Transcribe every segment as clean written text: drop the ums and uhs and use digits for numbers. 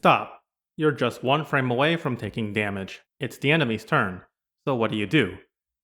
Stop. You're just one frame away from taking damage. It's the enemy's turn. So what do?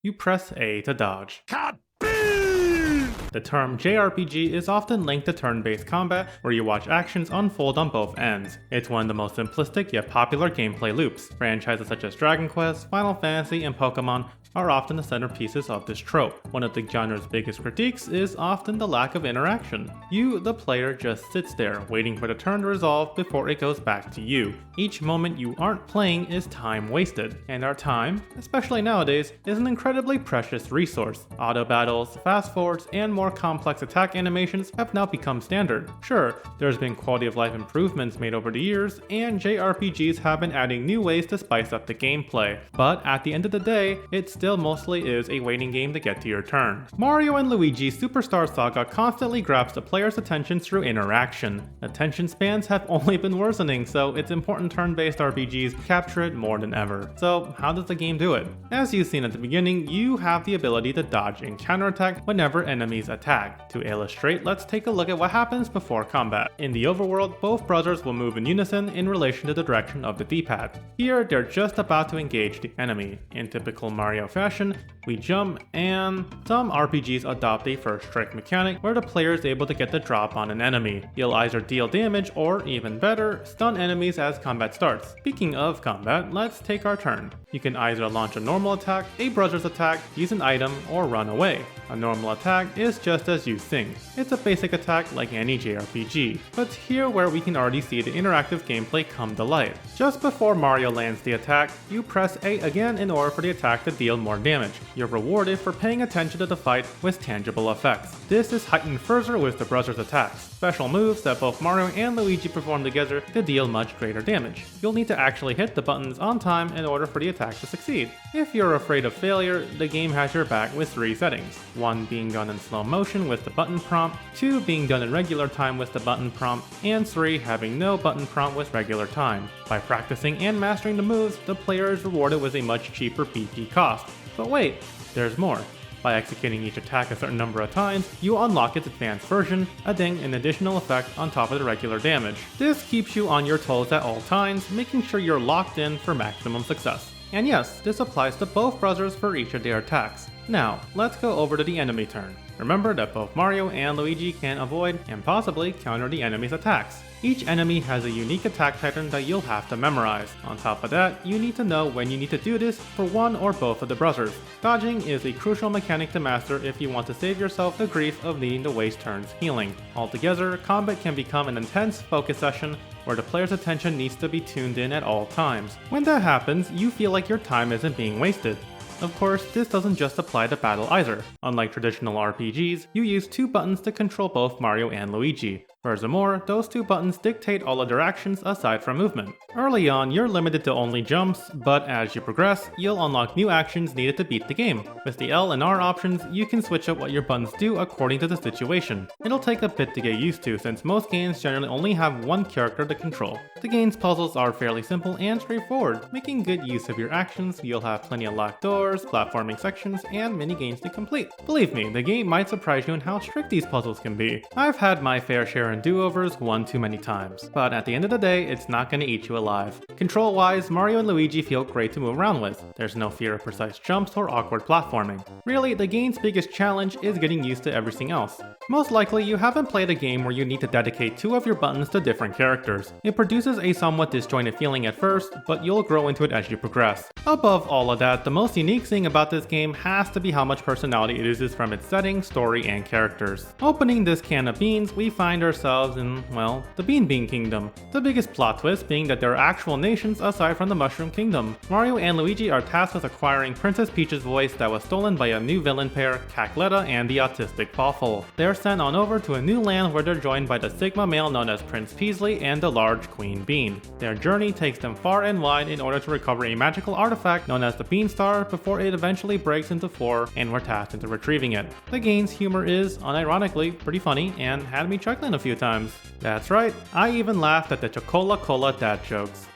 You press A to dodge. The term JRPG is often linked to turn-based combat where you watch actions unfold on both ends. It's one of the most simplistic yet popular gameplay loops. Franchises such as Dragon Quest, Final Fantasy, and Pokemon are often the centerpieces of this trope. One of the genre's biggest critiques is often the lack of interaction. You, the player, just sits there, waiting for the turn to resolve before it goes back to you. Each moment you aren't playing is time wasted, and our time, especially nowadays, is an incredibly precious resource. Auto battles, fast forwards, and more complex attack animations have now become standard. Sure, there's been quality of life improvements made over the years, and JRPGs have been adding new ways to spice up the gameplay, but at the end of the day, it still mostly is a waiting game to get to your turn. Mario & Luigi Superstar Saga constantly grabs the player's attention through interaction. Attention spans have only been worsening, so it's important turn-based RPGs capture it more than ever. So how does the game do it? As you've seen at the beginning, you have the ability to dodge and counterattack whenever enemies attack. To illustrate, let's take a look at what happens before combat. In the overworld, both brothers will move in unison in relation to the direction of the D-pad. Here, they're just about to engage the enemy. In typical Mario fashion, we jump, and some RPGs adopt a first strike mechanic where the player is able to get the drop on an enemy. You'll either deal damage or, even better, stun enemies as combat starts. Speaking of combat, let's take our turn. You can either launch a normal attack, a brother's attack, use an item, or run away. A normal attack is just as you think. It's a basic attack like any JRPG, but here where we can already see the interactive gameplay come to light. Just before Mario lands the attack, you press A again in order for the attack to deal more damage. You're rewarded for paying attention to the fight with tangible effects. This is heightened further with the brothers' attacks, special moves that both Mario and Luigi perform together to deal much greater damage. You'll need to actually hit the buttons on time in order for the attack to succeed. If you're afraid of failure, the game has your back with 3 settings. 1 being done in slow motion with the button prompt, 2 being done in regular time with the button prompt, and 3 having no button prompt with regular time. By practicing and mastering the moves, the player is rewarded with a much cheaper BP cost. But wait, there's more. By executing each attack a certain number of times, you unlock its advanced version, adding an additional effect on top of the regular damage. This keeps you on your toes at all times, making sure you're locked in for maximum success. And yes, this applies to both brothers for each of their attacks. Now, let's go over to the enemy turn. Remember that both Mario and Luigi can avoid and possibly counter the enemy's attacks. Each enemy has a unique attack pattern that you'll have to memorize. On top of that, you need to know when you need to do this for one or both of the brothers. Dodging is a crucial mechanic to master if you want to save yourself the grief of needing to waste turns healing. Altogether, combat can become an intense focus session where the player's attention needs to be tuned in at all times. When that happens, you feel like your time isn't being wasted. Of course, this doesn't just apply to battle either. Unlike traditional RPGs, you use 2 buttons to control both Mario and Luigi. Furthermore, those 2 buttons dictate all other actions aside from movement. Early on, you're limited to only jumps, but as you progress, you'll unlock new actions needed to beat the game. With the L and R options, you can switch up what your buttons do according to the situation. It'll take a bit to get used to since most games generally only have one character to control. The game's puzzles are fairly simple and straightforward. Making good use of your actions, you'll have plenty of locked doors, platforming sections, and mini-games to complete. Believe me, the game might surprise you in how strict these puzzles can be. I've had my fair share and do-overs one too many times, but at the end of the day, it's not going to eat you alive. Control-wise, Mario and Luigi feel great to move around with. There's no fear of precise jumps or awkward platforming. Really, the game's biggest challenge is getting used to everything else. Most likely, you haven't played a game where you need to dedicate 2 of your buttons to different characters. It produces a somewhat disjointed feeling at first, but you'll grow into it as you progress. Above all of that, the most unique thing about this game has to be how much personality it oozes from its setting, story, and characters. Opening this can of beans, we find ourselves in, well, the Bean Kingdom. The biggest plot twist being that there are actual nations aside from the Mushroom Kingdom. Mario and Luigi are tasked with acquiring Princess Peach's voice that was stolen by a new villain pair, Cackletta and the autistic Boffle. They're sent on over to a new land where they're joined by the Sigma male known as Prince Peasley and the large Queen Bean. Their journey takes them far and wide in order to recover a magical artifact known as the Bean Star before it eventually breaks into 4 and we're tasked into retrieving it. The game's humor is, unironically, pretty funny and had me chuckling a few times. That's right, I even laughed at the Chocola Cola dad jokes.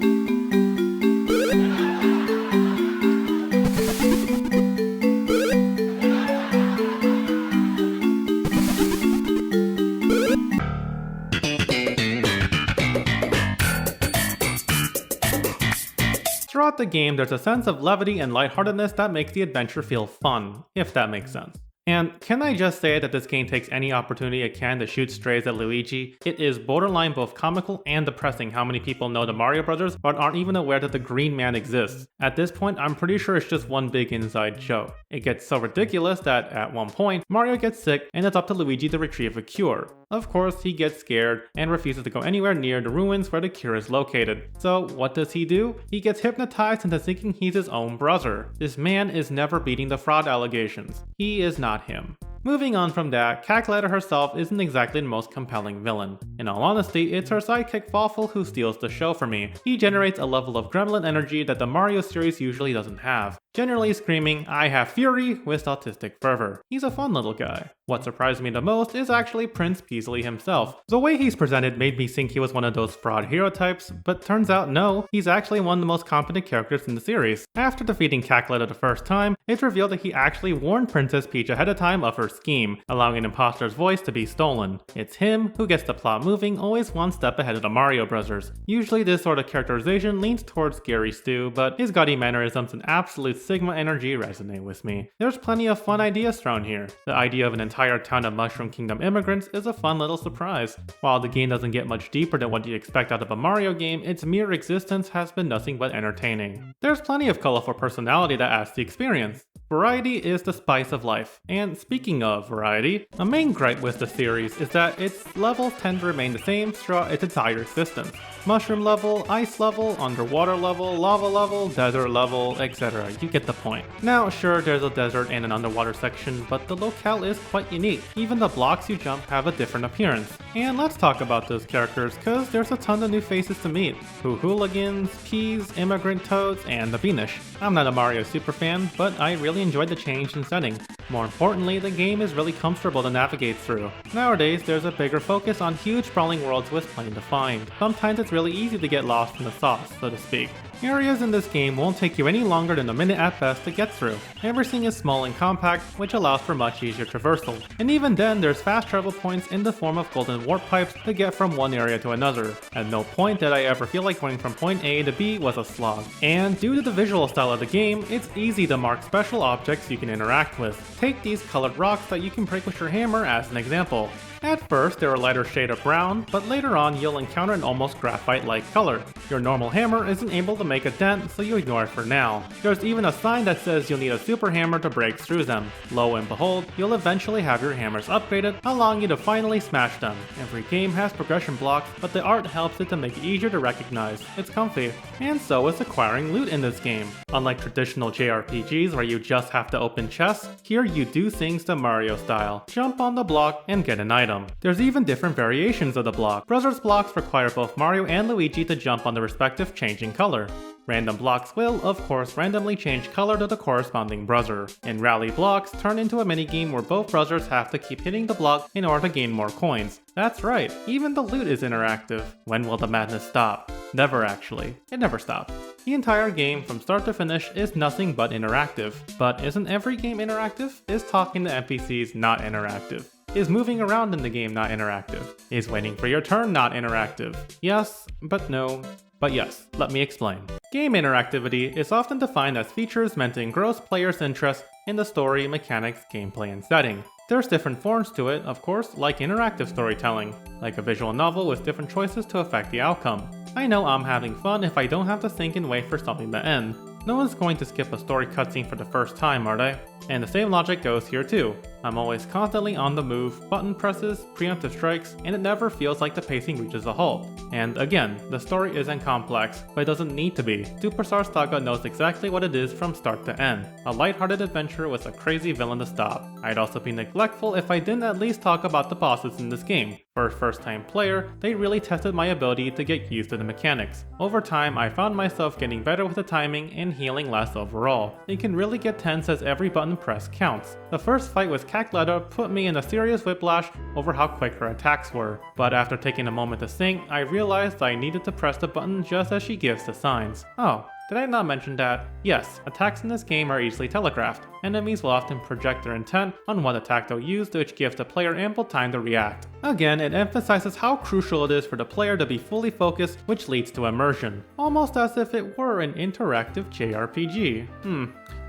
Throughout the game, there's a sense of levity and lightheartedness that makes the adventure feel fun, if that makes sense. And can I just say that this game takes any opportunity it can to shoot strays at Luigi? It is borderline both comical and depressing how many people know the Mario Brothers but aren't even aware that the Green Man exists. At this point, I'm pretty sure it's just one big inside joke. It gets so ridiculous that, at one point, Mario gets sick and it's up to Luigi to retrieve a cure. Of course, he gets scared and refuses to go anywhere near the ruins where the cure is located. So what does he do? He gets hypnotized into thinking he's his own brother. This man is never beating the fraud allegations. He is not him. Moving on from that, Cackletta herself isn't exactly the most compelling villain. In all honesty, it's her sidekick Fawful who steals the show for me. He generates a level of gremlin energy that the Mario series usually doesn't have. Generally screaming, "I have fury," with autistic fervor. He's a fun little guy. What surprised me the most is actually Prince Peasley himself. The way he's presented made me think he was one of those fraud hero types, but turns out no, he's actually one of the most competent characters in the series. After defeating Cackletta the first time, it's revealed that he actually warned Princess Peach ahead of time of her scheme, allowing an imposter's voice to be stolen. It's him who gets the plot moving always one step ahead of the Mario Brothers. Usually this sort of characterization leans towards Gary Stu, but his gaudy mannerisms and absolute Sigma energy resonate with me. There's plenty of fun ideas thrown here. The idea of an entire town of Mushroom Kingdom immigrants is a fun little surprise. While the game doesn't get much deeper than what you'd expect out of a Mario game, its mere existence has been nothing but entertaining. There's plenty of colorful personality that adds to the experience. Variety is the spice of life. And speaking of variety, a main gripe with the series is that its levels tend to remain the same throughout its entire existence. Mushroom level, ice level, underwater level, lava level, desert level, etc. You get the point. Now, sure, there's a desert and an underwater section, but the locale is quite unique. Even the blocks you jump have a different appearance. And let's talk about those characters, cause there's a ton of new faces to meet. Hooligans, Peas, Immigrant Toads, and the Beanish. I'm not a Mario superfan, but I really enjoyed the change in setting. More importantly, the game is really comfortable to navigate through. Nowadays, there's a bigger focus on huge sprawling worlds with plenty to find. Sometimes it's really easy to get lost in the sauce, so to speak. Areas in this game won't take you any longer than a minute at best to get through. Everything is small and compact, which allows for much easier traversal. And even then, there's fast travel points in the form of golden warp pipes to get from one area to another. At no point did I ever feel like going from point A to B was a slog. And due to the visual style of the game, it's easy to mark special objects you can interact with. Take these colored rocks that you can break with your hammer as an example. At first, they're a lighter shade of brown, but later on you'll encounter an almost graphite-like color. Your normal hammer isn't able to make a dent, so you ignore it for now. There's even a sign that says you'll need a super hammer to break through them. Lo and behold, you'll eventually have your hammers upgraded, allowing you to finally smash them. Every game has progression blocks, but the art helps it to make it easier to recognize. It's comfy. And so is acquiring loot in this game. Unlike traditional JRPGs where you just have to open chests, here you do things the Mario style. Jump on the block and get an item. There's even different variations of the block. Brothers blocks require both Mario and Luigi to jump on the respective changing color. Random blocks will, of course, randomly change color to the corresponding brother. And rally blocks turn into a minigame where both brothers have to keep hitting the block in order to gain more coins. That's right, even the loot is interactive. When will the madness stop? Never actually. It never stops. The entire game, from start to finish, is nothing but interactive. But isn't every game interactive? Is talking to NPCs not interactive? Is moving around in the game not interactive? Is waiting for your turn not interactive? Yes, but no. But yes, let me explain. Game interactivity is often defined as features meant to engross players' interest in the story, mechanics, gameplay, and setting. There's different forms to it, of course, like interactive storytelling, like a visual novel with different choices to affect the outcome. I know I'm having fun if I don't have to think and wait for something to end. No one's going to skip a story cutscene for the first time, are they? And the same logic goes here too. I'm always constantly on the move, button presses, preemptive strikes, and it never feels like the pacing reaches a halt. And again, the story isn't complex, but it doesn't need to be. Superstar Saga knows exactly what it is from start to end. A lighthearted adventure with a crazy villain to stop. I'd also be neglectful if I didn't at least talk about the bosses in this game. For a first-time player, they really tested my ability to get used to the mechanics. Over time, I found myself getting better with the timing and healing less overall. It can really get tense as every button press counts. The first fight with Cackletta put me in a serious whiplash over how quick her attacks were, but after taking a moment to think, I realized I needed to press the button just as she gives the signs. Oh, Did I not mention that? Yes, attacks in this game are easily telegraphed. Enemies will often project their intent on what attack they'll use, which gives the player ample time to react. Again, it emphasizes how crucial it is for the player to be fully focused, which leads to immersion. Almost as if it were an interactive JRPG.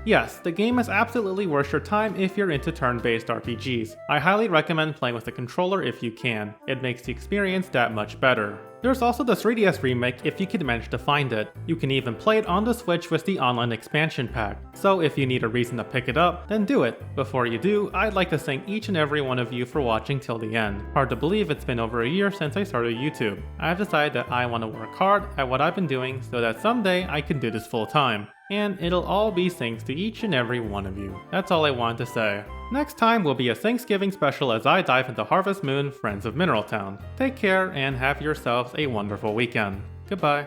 Yes, the game is absolutely worth your time if you're into turn-based RPGs. I highly recommend playing with a controller if you can. It makes the experience that much better. There's also the 3DS remake if you can manage to find it. You can even play it on the Switch with the online expansion pack. So if you need a reason to pick it up, then do it. Before you do, I'd like to thank each and every one of you for watching till the end. Hard to believe it's been over a year since I started YouTube. I've decided that I want to work hard at what I've been doing so that someday I can do this full time. And it'll all be thanks to each and every one of you. That's all I wanted to say. Next time will be a Thanksgiving special as I dive into Harvest Moon Friends of Mineral Town. Take care and have yourselves a wonderful weekend. Goodbye.